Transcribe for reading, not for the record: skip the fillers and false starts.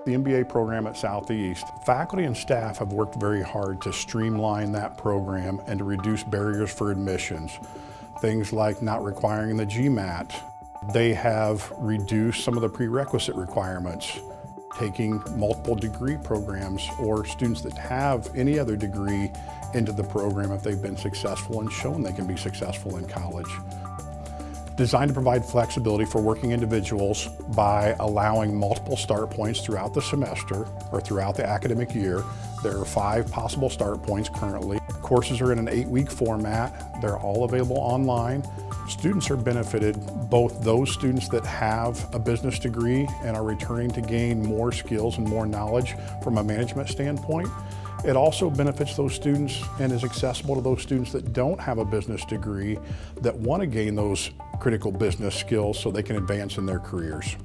The MBA program at Southeast, faculty and staff have worked very hard to streamline that program and to reduce barriers for admissions. Things like not requiring the GMAT. They have reduced some of the prerequisite requirements, taking multiple degree programs or students that have any other degree into the program if they've been successful and shown they can be successful in college. Designed to provide flexibility for working individuals by allowing multiple start points throughout the semester or throughout the academic year. There are 5 possible start points currently. Courses are in an 8-week format. They're all available online. Students are benefited, both those students that have a business degree and are returning to gain more skills and more knowledge from a management standpoint. It also benefits those students and is accessible to those students that don't have a business degree that want to gain those critical business skills so they can advance in their careers.